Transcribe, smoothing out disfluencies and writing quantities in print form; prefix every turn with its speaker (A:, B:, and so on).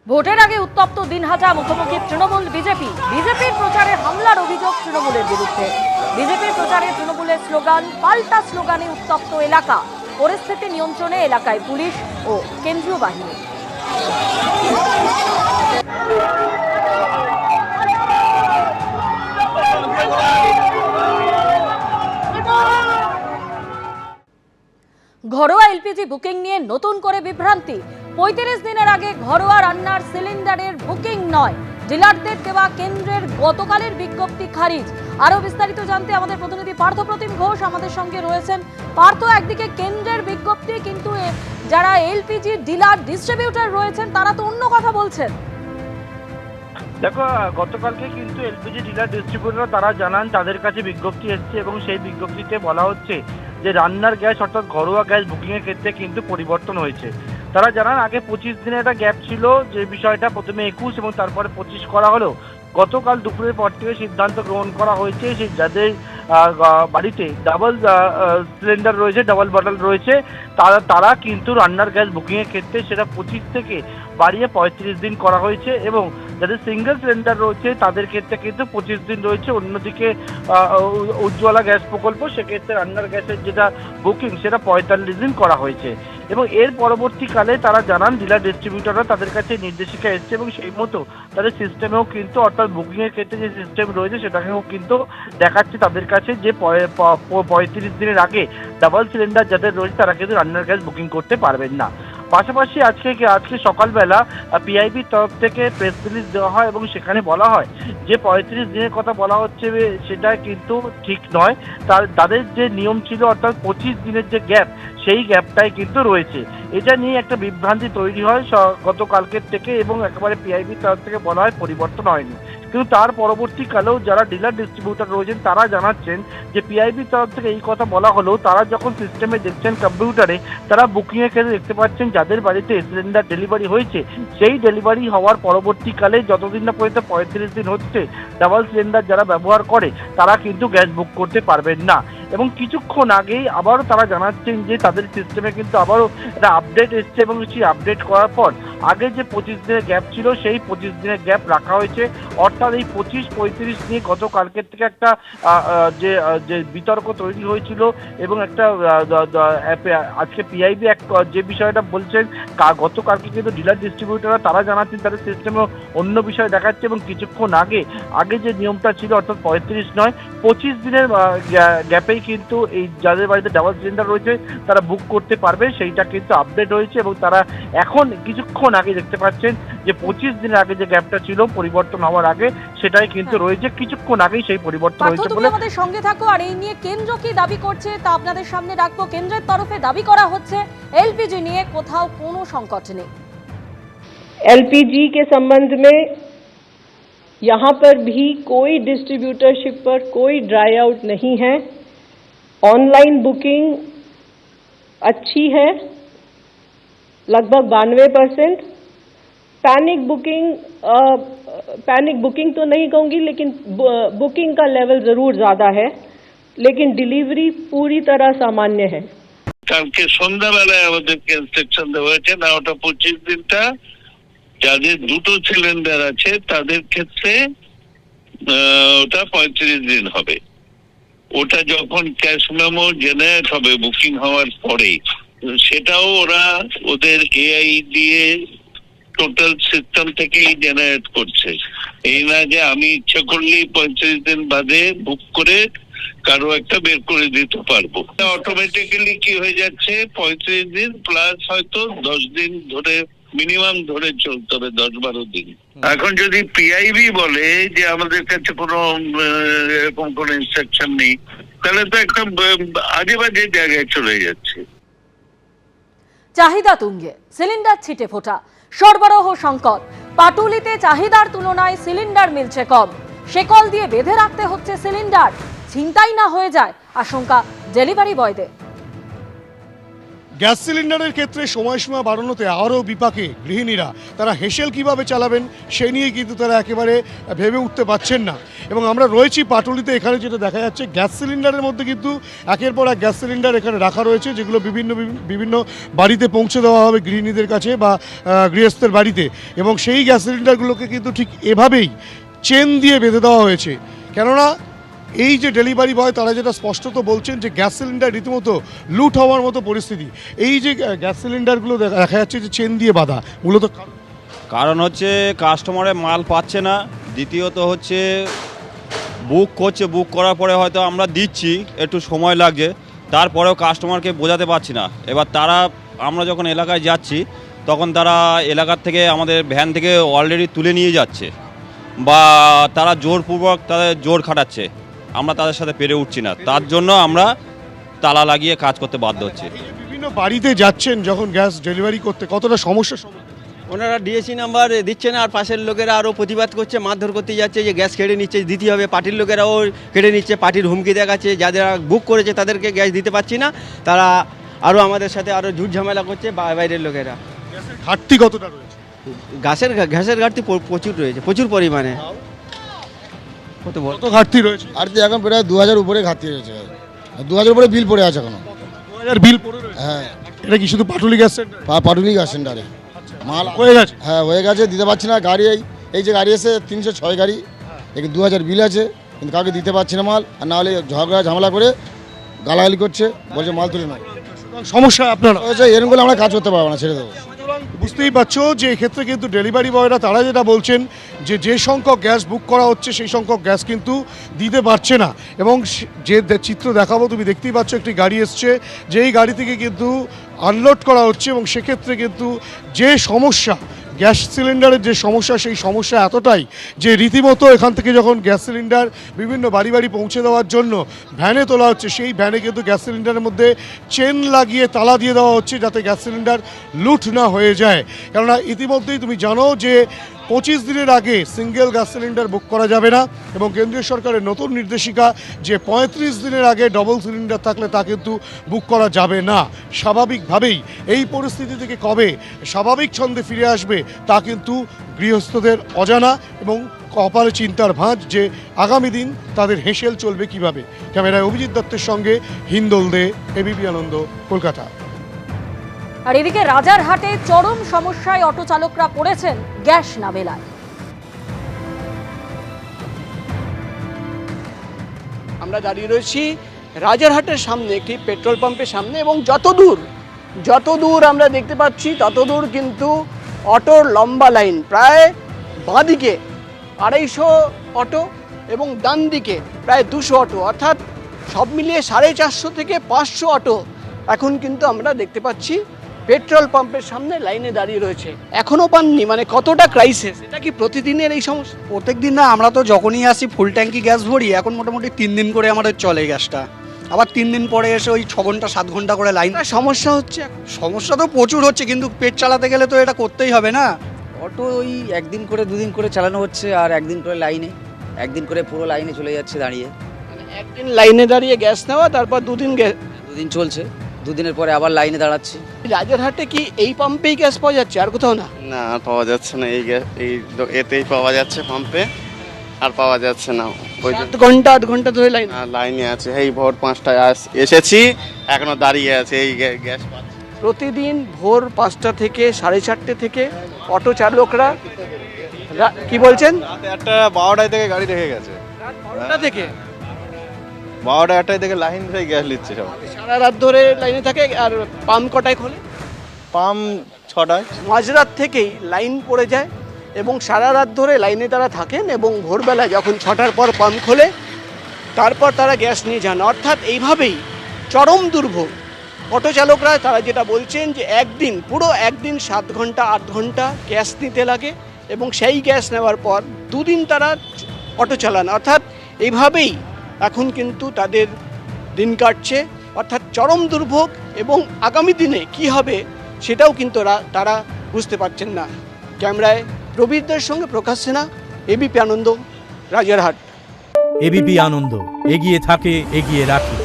A: ভোটের আগে উত্তপ্ত দিনহাটা মুখোমুখি তৃণমূল বিজেপির প্রচারে হামলার অভিযোগ তৃণমূলের বিরুদ্ধে। বিজেপির প্রচারে তৃণমূলের স্লোগান, পাল্টা স্লোগানে উত্তপ্ত এলাকা। পরিস্থিতি নিয়ন্ত্রণে এলাকায় পুলিশ ও কেন্দ্রীয় বাহিনী। ঘরোয়া এলপিজি বুকিং নিয়ে নতুন করে বিভ্রান্তি। ৩৫ দিনের আগে ঘরোয়া রান্নার সিলিন্ডারের বুকিং নয়, ডিলারদের দেওয়া কেন্দ্রের গতকালের বিজ্ঞপ্তি খারিজ। আরো বিস্তারিত জানতে আমাদের প্রতিনিধি পার্থপ্রতিম ঘোষ আমাদের সঙ্গে রয়েছেন। পার্থ, একদিকে কেন্দ্রের বিজ্ঞপ্তি, কিন্তু যারা এলপিজি ডিলার ডিস্ট্রিবিউটর রয়েছেন তারা তো অন্য কথা বলছেন।
B: দেখো, গতকালকে কিন্তু এলপিজি ডিলার ডিস্ট্রিবিউটর তারা জানান তাদের কাছে বিজ্ঞপ্তি এসছে এবং সেই বিজ্ঞপ্তিতে বলা হচ্ছে যে রান্নার গ্যাস অর্থাৎ ঘরোয়া গ্যাস বুকিং এর ক্ষেত্রে কিন্তু পরিবর্তন হয়েছে। তারা জানান আগে ২৫ দিনের একটা গ্যাপ ছিল, যে বিষয়টা প্রথমে ২১ এবং তারপরে ২৫ করা হলো। গতকাল দুপুরের পর থেকে সিদ্ধান্ত গ্রহণ করা হয়েছে সেই যাদের বাড়িতে ডাবল সিলিন্ডার রয়েছে, ডাবল বটল রয়েছে, তারা কিন্তু রান্নার গ্যাস বুকিং এর ক্ষেত্রে সেটা ২৫ থেকে বাড়িয়ে ৩৫ দিন করা হয়েছে এবং যাদের সিঙ্গেল সিলিন্ডার রয়েছে তাদের ক্ষেত্রে কিন্তু ২৫ দিন রয়েছে। অন্যদিকে উজ্জ্বলা গ্যাস প্রকল্প, সেক্ষেত্রে রান্নার গ্যাসের যেটা বুকিং সেটা ৪৫ দিন করা হয়েছে। এবং এর পরবর্তীকালে তারা জানান ডিলার ডিস্ট্রিবিউটররা তাদের কাছে নির্দেশিকা এসছে এবং সেই মতো তাদের সিস্টেমেও কিন্তু অর্থাৎ বুকিংয়ের ক্ষেত্রে যে সিস্টেম রয়েছে সেটাকেও কিন্তু দেখাচ্ছে তাদের কাছে যে ৩৫ দিনের আগে ডাবল সিলিন্ডার যাদের রয়েছে তারা কিন্তু রান্নার গ্যাস বুকিং করতে পারবেন না। পাশাপাশি আজকে সকালবেলা পিআইবির তরফ থেকে প্রেস রিলিজ দেওয়া হয় এবং সেখানে বলা হয় যে ৩৫ দিনের কথা বলা হচ্ছে সেটা কিন্তু ঠিক নয়। তাদের যে নিয়ম ছিল অর্থাৎ ২৫ দিনের যে গ্যাপ সেই গ্যাপটাই কিন্তু রয়েছে। এটা নিয়ে একটা বিভ্রান্তি তৈরি হয় গতকালকের থেকে এবং একেবারে পিআইবির তরফ থেকে বলা হয় পরিবর্তন হয়নি। কিন্তু তার পরবর্তীকালেও যারা ডিলার ডিস্ট্রিবিউটর রয়েছেন তারা জানাচ্ছেন যে পিআইবির তরফ থেকে এই কথা বলা হলেও তারা যখন সিস্টেমে দেখছেন কম্পিউটারে, তারা বুকিংয়ের ক্ষেত্রে দেখতে পাচ্ছেন যাদের বাড়িতে সিলিন্ডার ডেলিভারি হয়েছে সেই ডেলিভারি হওয়ার পরবর্তীকালে যতদিন না পর্যন্ত ৩৫ দিন হচ্ছে ডাবল সিলিন্ডার যারা ব্যবহার করে তারা কিন্তু গ্যাস বুক করতে পারবেন না। এবং কিছুক্ষণ আগেই আবারও তারা জানাচ্ছেন যে তাদের সিস্টেমে কিন্তু আবারও একটা আপডেট এসছে এবং সেই আপডেট করার পর আগে যে ২৫ দিনের গ্যাপ ছিল সেই ২৫ দিনের গ্যাপ রাখা হয়েছে। অর্থাৎ এই ২৫-৩৫ নিয়ে গতকালকের থেকে একটা যে বিতর্ক তৈরি হয়েছিল এবং একটা আজকে পিআইবি যে বিষয়টা বলছেন গতকালকে কিন্তু ডিলার ডিস্ট্রিবিউটররা তারা জানাচ্ছেন তাদের সিস্টেমে অন্য বিষয় দেখাচ্ছে এবং কিছুক্ষণ আগে যে নিয়মটা ছিল অর্থাৎ ৩৫ নয় ২৫ দিনের গ্যাপেই কিন্তু এই যাদের বাড়িতে ডাবল সিলিন্ডার রয়েছে তারা বুক করতে পারবে, সেইটা কিন্তু আপডেট হয়েছে এবং তারা এখন কিছুক্ষণ আগে দেখতে পাচ্ছেন যে ২৫ দিনের আগে যে গ্যাপটা ছিল পরিবর্তন হওয়ার আগে সেটাই কিন্তু রয়েছে। কিছুক্ষণ আগেই সেই পরিবর্তন হয়েছে বলে
A: আমাদের সঙ্গে থাকো। আর এই নিয়ে কেন্দ্র কি দাবি করছে তা আপনাদের সামনে রাখবো। কেন্দ্রের তরফে দাবি করা হচ্ছে एलपीजी নিয়ে কোথাও কোনো সংকট নেই।
C: एलपीजी के संबंध में यहाँ पर भी कोई डिस्ट्रीब्यूटरशिप पर कोई ड्राई आउट नहीं है। ऑनलाइन बुकिंग अच्छी है, लगभग 92%। पैनिक बुकिंग तो नहीं कहूँगी, लेकिन बुकिंग का लेवल जरूर ज़्यादा है, लेकिन डिलीवरी पूरी तरह सामान्य है।
D: কালকে সন্ধ্যাবেলায় আমাদেরকে ইনস্ট্রাকশন দেওয়া হয়েছে না, ওটা ২৫ দিনটা যাদের দুটো সিলিন্ডার আছে তাদের ক্ষেত্রে ওটা ৩৫ দিন হবে। ওটা যখন ক্যাশ মেমো জেনারেট হবে বুকিং হওয়ার পরে সেটাও ওরা ওদের এআই দিয়ে টোটাল সিস্টেম থেকেই জেনারেট করছে। এই না যে আমি ইচ্ছা করলেই ৩৫ দিন বাদে বুক করে কারো একটা বের করে দিতে পারবো। অটোমেটিক্যালি কি হয়ে যাচ্ছে ৩৫ দিন প্লাস হয়তো ১০ দিন ধরে মিনিমাম ধরে চলতে হবে, ১০-১২ দিন। এখন যদি পিআইবি বলে যে আমাদের কাছে কোনো এরকম কোনো ইনস্ট্রাকশন নেই তাহলে তো একটা আজে বাজে জায়গায় চলে যাচ্ছে।
A: চাহিদা তুঙ্গে, সিলিন্ডার ছিটে ফোটা, সরবরাহ সংকট। পাটুলিতে চাহিদার তুলনায় সিলিন্ডার মিলছে কম, শেকল দিয়ে বেঁধে রাখতে হচ্ছে সিলিন্ডার। ছিনতাই না হয়ে যায় আশঙ্কা ডেলিভারি বয়দের।
E: গ্যাস সিলিন্ডারের ক্ষেত্রে সময়সীমা বাড়ানোতে আরও বিপাকে গৃহিণীরা, তারা হেসেল কিভাবে চালাবেন সেই নিয়ে কিন্তু তারা একেবারে ভেবে উঠতে পারছেন না। এবং আমরা রয়েছি পাটুলিতে, এখানে যেটা দেখা যাচ্ছে গ্যাস সিলিন্ডারের মধ্যে কিন্তু একের পর এক গ্যাস সিলিন্ডার এখানে রাখা রয়েছে, যেগুলো বিভিন্ন বাড়িতে পৌঁছে দেওয়া হবে গৃহিণীদের কাছে বা গৃহস্থের বাড়িতে। এবং সেই গ্যাস সিলিন্ডারগুলোকে কিন্তু ঠিক এভাবেই চেন দিয়ে বেঁধে দেওয়া হয়েছে, কেননা এই যে ডেলিভারি বয় তারা যেটা স্পষ্টত বলছেন যে গ্যাস সিলিন্ডার রীতিমতো লুট হওয়ার মতো পরিস্থিতি। এই যে গ্যাস সিলিন্ডারগুলো দেখা যাচ্ছে যে চেন দিয়ে বাঁধা, মূলত
F: কারণ হচ্ছে কাস্টমারে মাল পাচ্ছে না, দ্বিতীয়ত হচ্ছে বুক করছে, বুক করার পরে হয়তো আমরা দিচ্ছি, একটু সময় লাগছে, তারপরেও কাস্টমারকে বোঝাতে পারছি না। এবার তারা, আমরা যখন এলাকায় যাচ্ছি তখন তারা এলাকার থেকে আমাদের ভ্যান থেকে অলরেডি তুলে নিয়ে যাচ্ছে, বা তারা জোরপূর্বক তাদের জোর খাটাচ্ছে, আমরা তাদের সাথে পেরে উঠছি না, তার জন্য আমরা তালা লাগিয়ে কাজ করতে বাধ্য হচ্ছি।
E: বিভিন্ন বাড়িতে যাচ্ছেন যখন গ্যাস ডেলিভারি করতে, কতটা সমস্যার সম্মুখীন?
G: ওনারা ডিএসি নাম্বার দিচ্ছে না, আর পাশের লোকেরা আরও প্রতিবাদ করছে, মারধর করতে যাচ্ছে যে গ্যাস কেটে নিচ্ছে, দিতে হবে। পার্টির লোকেরাও কেটে নিচ্ছে, পার্টির হুমকি দেখাচ্ছে, যাদের বুক করেছে তাদেরকে গ্যাস দিতে পারছি না, তারা আরও আমাদের সাথে আরও ঝুট ঝামেলা করছে বাইরের লোকেরা।
E: গ্যাসের ঘাটতি কতটা রয়েছে?
G: গ্যাসের ঘাটতি প্রচুর রয়েছে, প্রচুর পরিমাণে। কত
E: কত ঘাটতি রয়েছে?
H: ঘাটতি এখন প্রায় 2000 উপরে ঘাটতি রয়েছে, 2000 উপরে বিল পড়ে আছে এখনো।
E: 2000 বিল পড়ে রয়েছে?
H: হ্যাঁ।
E: এটা কি শুধু Patuli gas centre?
H: Patuli gas সেন্টারে মাল
E: হয়ে গেছে?
H: হ্যাঁ হয়ে গেছে, দিতে পারছি না। গাড়ি এই যে গাড়ি এসে 306 গাড়ি, এখানে 2000 বিল আছে, কিন্তু কাউকে দিতে পারছি না মাল। আর না হলে ঝগড়া ঝামেলা করে গালাগালি করছে, বলছে মাল তুলে নাও।
E: সমস্যা আপনারা
H: এরকম করে আমরা কাজ করতে পারবো না, ছেড়ে দেবো।
E: বুঝতেই পারছো যে এক্ষেত্রে কিন্তু ডেলিভারি বয়রা তারা যেটা বলছেন যে সংখ্যক গ্যাস বুক করা হচ্ছে সেই সংখ্যক গ্যাস কিন্তু দিতে পারছে না। এবং যে চিত্র দেখাবো, তুমি দেখতেই পাচ্ছ একটি গাড়ি এসছে, যেই গাড়ি থেকে কিন্তু আনলোড করা হচ্ছে। এবং সেক্ষেত্রে কিন্তু যে সমস্যা, গ্যাস সিলিন্ডারের যে সমস্যা, সেই সমস্যা এতটাই যে রীতিমতো এখান থেকে যখন গ্যাস সিলিন্ডার বিভিন্ন বাড়ি বাড়ি পৌঁছে দেওয়ার জন্য ভ্যানে তোলা হচ্ছে, সেই ভ্যানে কিন্তু গ্যাস সিলিন্ডারের মধ্যে চেন লাগিয়ে তালা দিয়ে দেওয়া হচ্ছে, যাতে গ্যাস সিলিন্ডার লুট না হয়ে যায়। কেননা ইতিমধ্যেই তুমি জানো যে 25 দিনের আগে সিঙ্গেল গ্যাস সিলিন্ডার বুক করা যাবে না, এবং কেন্দ্রীয় সরকারের নতুন নির্দেশিকা যে 35 দিনের আগে ডবল সিলিন্ডার থাকলে তা কিন্তু বুক করা যাবে না। স্বাভাবিকভাবেই এই পরিস্থিতি থেকে কবে স্বাভাবিক ছন্দে ফিরে আসবে তা কিন্তু গৃহস্থদের অজানা, এবং কপালে চিন্তার ভাঁজ যে আগামী দিন তাদের হেসেল চলবে কিভাবে। ক্যামেরায় অভিজিৎ দত্তের সঙ্গে হিন্দোল দে, এবিপি আনন্দ, কলকাতা।
A: আর এদিকে রাজারহাটে চরম সমস্যায় অটো চালকরা পড়েছেন গ্যাস না মেলায়।
I: আমরা দাঁড়িয়ে রয়েছি রাজারহাটের সামনে, একটি পেট্রোল পাম্পের সামনে, এবং যত দূর আমরা দেখতে পাচ্ছি তত দূর কিন্তু অটোর লম্বা লাইন। প্রায় বাঁদিকে 250 অটো এবং ডান দিকে প্রায় 200 অটো, অর্থাৎ সব মিলিয়ে 450 থেকে 500 অটো এখন কিন্তু আমরা দেখতে পাচ্ছি পেট্রোল পাম্পের সামনে লাইনে দাঁড়িয়ে রয়েছে, এখনো পাননি। মানে কতটা ক্রাইসিস! এটা কি প্রতিদিনের এই সমস্যা?
J: প্রত্যেক দিন না, আমরা তো যখনই আসি ফুল ট্যাঙ্কি গ্যাস ভরি, এখন মোটামুটি 3 দিন করে আমাদের চলে গ্যাসটা, আবার 3 দিন পরে এসে ওই 6 ঘন্টা 7 ঘন্টা করে লাইন।
I: সমস্যা হচ্ছে,
J: সমস্যা তো প্রচুর হচ্ছে, কিন্তু পেট চালাতে গেলে তো এটা করতেই হবে না।
K: অটো ওই একদিন করে 2 দিন করে চালানো হচ্ছে, আর একদিন করে লাইনে, একদিন করে পুরো লাইনে চলে যাচ্ছে দাঁড়িয়ে।
I: মানে একদিন লাইনে দাঁড়িয়ে গ্যাস নেওয়া, তারপর 2
K: দিন চলছে, 2 দিনের পরে আবার লাইনে দাঁড়াচ্ছি।
I: রাজারহাটে কি এই পাম্পেই গ্যাস পাওয়া যাচ্ছে, আর কোথাও না?
L: না, আর পাওয়া যাচ্ছে না। এই এতেই পাওয়া যাচ্ছে পাম্পে, আর পাওয়া যাচ্ছে না। ওই
I: 7 ঘন্টা 8 ঘন্টা ধরে
L: লাইনে আছে। এই ভোর 5টায় এসেছি, এখনো দাঁড়িয়ে আছে এই গ্যাস পাচ্ছি।
I: প্রতিদিন ভোর 5টা থেকে 4:30 থেকে অটো চালকরা কি বলছেন,
L: রাত 12টায় থেকে গাড়ি রেখে গেছে,
I: রাত 12টা থেকে
L: 12টা-1টায় থেকে লাইন ধরে গ্যাস নিচ্ছে সব।
I: সারা রাত ধরে লাইনে থাকে। আর পাম্প কটায় খোলে?
L: পাম্প 6টায়।
I: মাঝরাত থেকেই লাইন পড়ে যায়, এবং সারা রাত ধরে লাইনে তারা থাকেন, এবং ভোরবেলা যখন 6টার পর পাম্প খোলে তারপর তারা গ্যাস নিয়ে যান। অর্থাৎ এইভাবেই চরম দুর্ভোগ। অটো চালকরা তারা যেটা বলছেন যে পুরো একদিন 7 ঘন্টা 8 ঘন্টা গ্যাস নিতে লাগে, এবং সেই গ্যাস নেওয়ার পর 2 দিন তারা অটো চালান। অর্থাৎ এইভাবেই এখন কিন্তু তাদের দিন কাটছে, অর্থাৎ চরম দুর্ভোগ। এবং আগামী দিনে কি হবে সেটাও কিন্তু তারা বুঝতে পারছেন না। ক্যামেরায় রবিরদের সঙ্গে প্রকাশ সিনহা, এবিপি আনন্দ, রাজারহাট।
M: এবিপি আনন্দ, এগিয়ে থাকে, এগিয়ে রাখে।